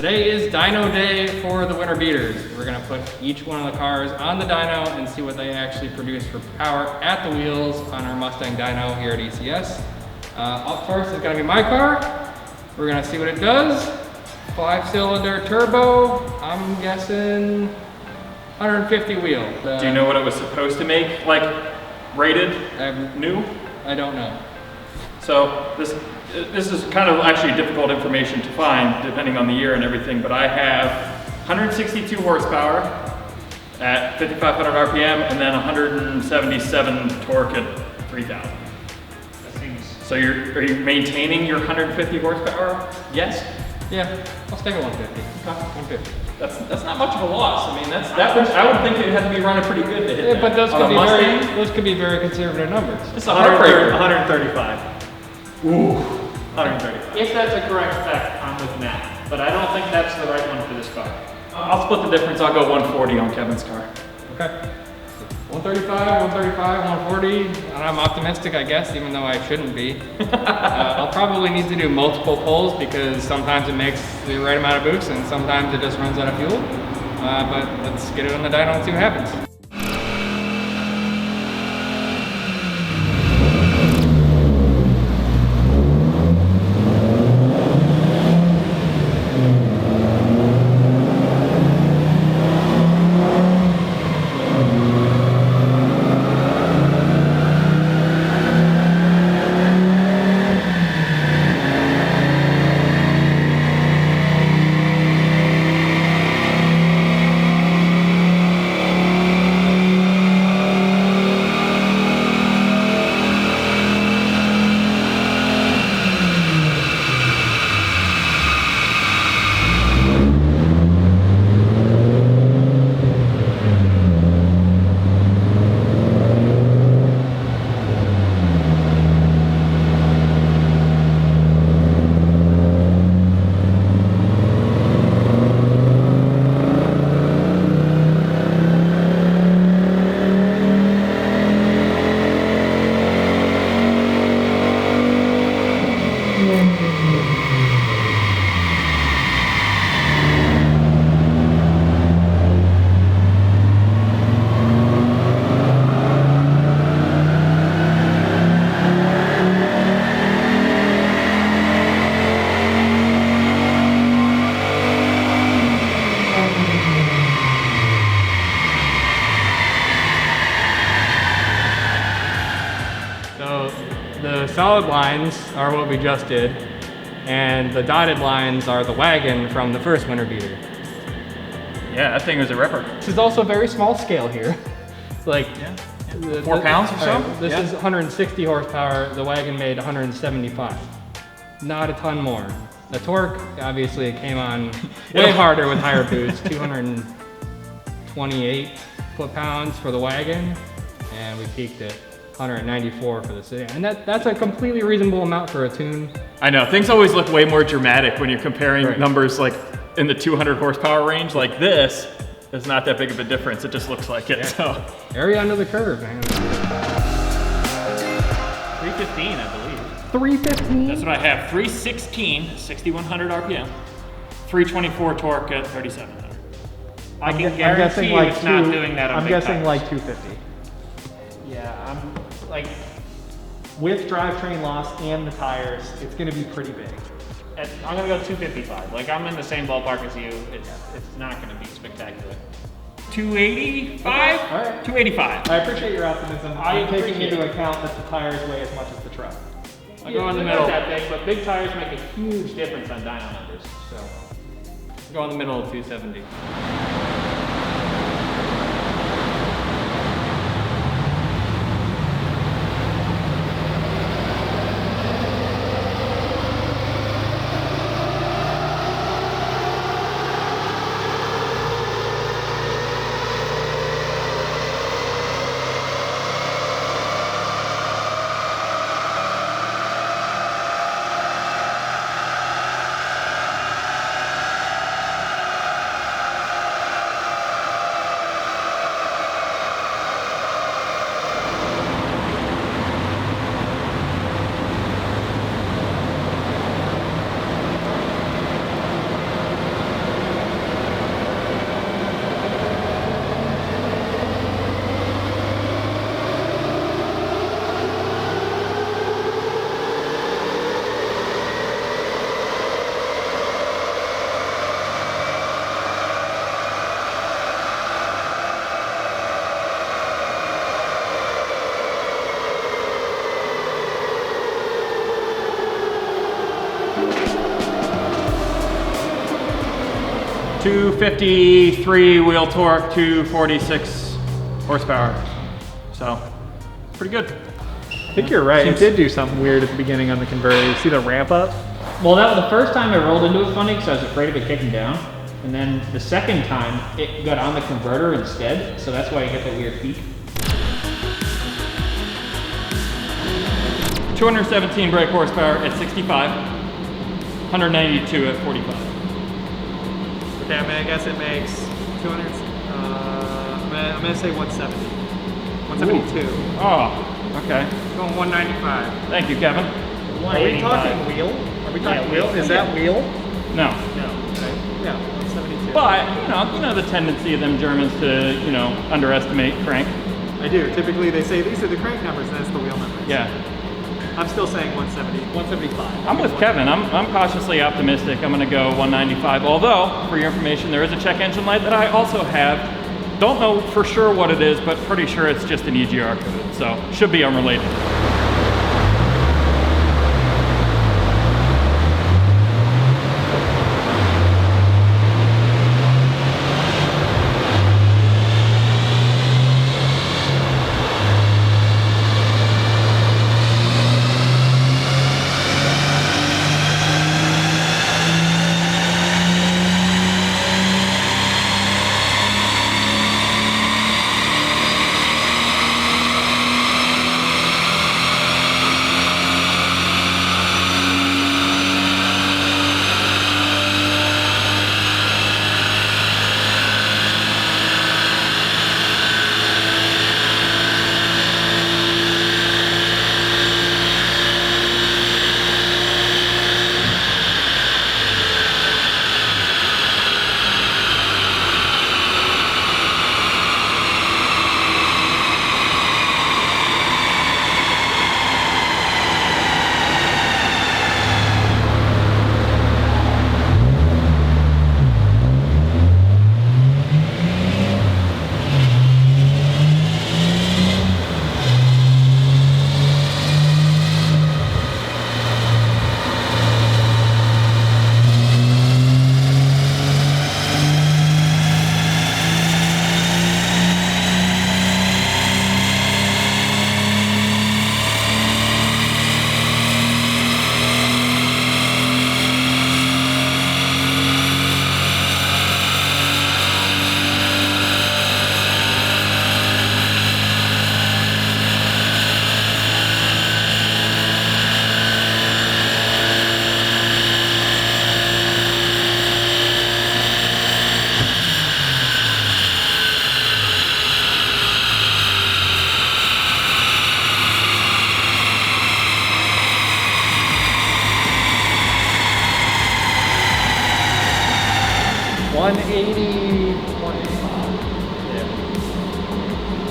Today is dyno day for the winter beaters. We're gonna put each one of the cars on the dyno and see what they actually produce for power at the wheels on our Mustang dyno here at ECS. Up first is gonna be my car. We're gonna see what it does. 5-cylinder turbo, I'm guessing 150 wheel. Do you know what it was supposed to make, like rated, new? I don't know. So this is kind of actually difficult information to find depending on the year and everything, but I have 162 horsepower at 5,500 RPM and then 177 torque at 3,000. So are you maintaining your 150 horsepower? Yes? Yeah, I'll stick at 150. Okay. 150. That's not much of a loss. I mean, I would think it had to be running pretty good to hit that. But those could be very conservative numbers. It's a heartbreaker. 135. Ooh, 135. If that's a correct spec, I'm with Matt, but I don't think that's the right one for this car. I'll split the difference. I'll go 140 on Kevin's car. Okay. 135, 140, and I'm optimistic, I guess, even though I shouldn't be. I'll probably need to do multiple pulls because sometimes it makes the right amount of boost and sometimes it just runs out of fuel. But let's get it on the dyno and see what happens. The solid lines are what we just did, and the dotted lines are the wagon from the first winter beater. Yeah, that thing was a ripper. This is also very small scale here. It's like 4 pounds or so? Right, this is 160 horsepower, the wagon made 175. Not a ton more. The torque, obviously it came on way harder with higher boost, 228 foot-pounds for the wagon, and we peaked at 194 for the sedan. And that's a completely reasonable amount for a tune. I know, things always look way more dramatic when you're comparing numbers like in the 200 horsepower range. Like this is not that big of a difference. It just looks like it, so. Area under the curve, man. 315, I believe. 315? That's what I have. 316, 6,100 RPM. 324 torque at 3,700. I can guarantee you it's not doing that on big tires. I'm guessing like 250. Yeah, I'm like, with drivetrain loss and the tires, it's going to be pretty big. I'm going to go 255. Like, I'm in the same ballpark as you. It's not going to be spectacular. 285? Okay. All right. 285. I appreciate your optimism. I'm taking into account that the tires weigh as much as the truck. I'll go in the middle. Not that big, but big tires make a huge difference on dyno numbers. So, Go in the middle of 270. 253 wheel torque, 246 horsepower. So, pretty good. I think you're right. It did do something weird at the beginning on the converter. You see the ramp up? Well, that was the first time I rolled into it funny because I was afraid of it kicking down. And then the second time, it got on the converter instead. So that's why you get that weird peak. 217 brake horsepower at 65, 192 at 45. Okay, I guess it makes 200. I'm gonna say 170. 172. Ooh. Oh, okay. Going 195. Thank you, Kevin. Are we talking wheel? Are we talking wheel? Is that wheel? No. No. Okay. Yeah, 172. But, you know the tendency of them Germans to, underestimate crank. I do. Typically they say these are the crank numbers, that's the wheel numbers. Yeah. I'm still saying 170, 175. I'm with Kevin. I'm cautiously optimistic. I'm going to go 195. Although, for your information, there is a check engine light that I also have. Don't know for sure what it is, but pretty sure it's just an EGR code. So, should be unrelated.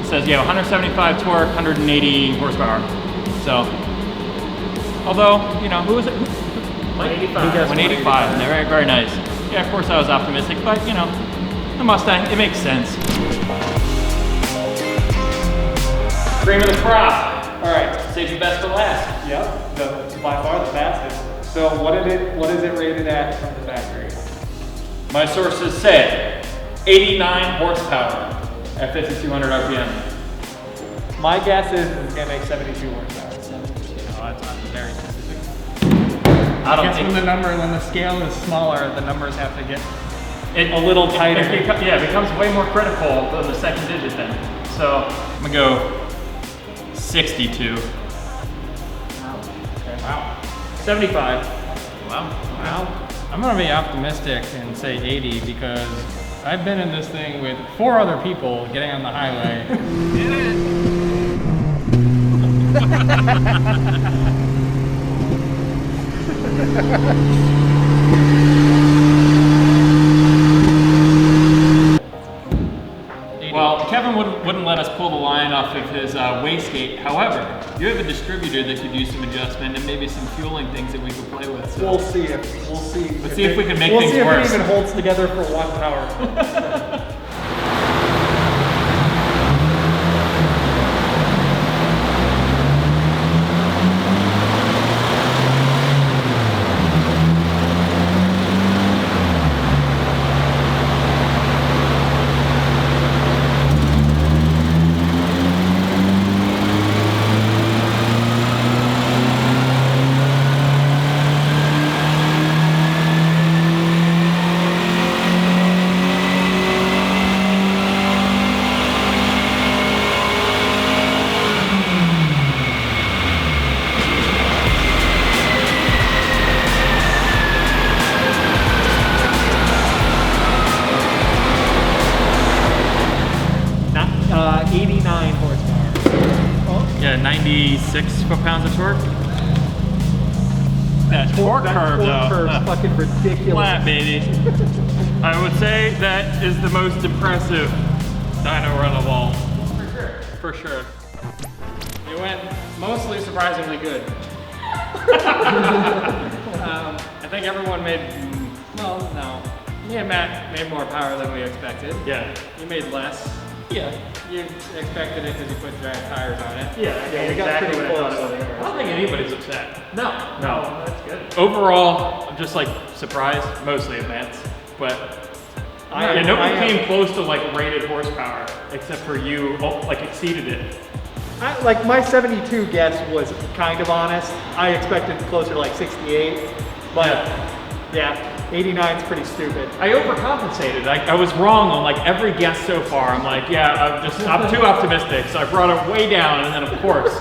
It says, 175 torque, 180 horsepower. So, although, who was it? 185. 185, very, very nice. Yeah, of course I was optimistic, but, the Mustang, it makes sense. Cream of the crop. All right, save the best for last. Yep, by far the fastest. So what is it rated at from the factory? My sources say 89 horsepower at 5,200 RPM. My guess is it's gonna make 72 horsepower. That's not very specific. I don't I guess think when the scale is smaller, the numbers have to get it a little tighter. It becomes way more critical than the second digit then. So I'm gonna go 62. Wow. 75. Wow. I'm gonna be optimistic and say 80 because I've been in this thing with 4 other people getting on the highway. Well, Kevin wouldn't let us pull the line off of his wastegate. However, you have a distributor that could use some adjustment and maybe some fueling things that we could play with. So. We'll see. Let's see if we can make things worse. We'll see if it even holds together for 1 hour. 96 foot-pounds of torque. That torque curve, though. Curve's fucking ridiculous. Flat, baby. I would say that is the most impressive dyno run of all. For sure. It went mostly surprisingly good. I think everyone made, well, no. Yeah, Matt made more power than we expected. Yeah. You made less. Yeah. You expected it because you put giant tires on it. Yeah, we got exactly pretty what I close. thought it was. I don't think anybody's upset. No. No. That's good. Overall, I'm just like surprised, mostly at Matt's, but yeah, nobody came close to like rated horsepower except for you. Like exceeded it. Like my 72 guess was kind of honest. I expected closer to like 68, but yeah, 89 is pretty stupid. I overcompensated. I was wrong on like every guess so far. I'm like, yeah, I'm too optimistic, so I brought it way down, and then of course.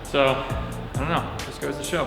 So I don't know. Just goes to show.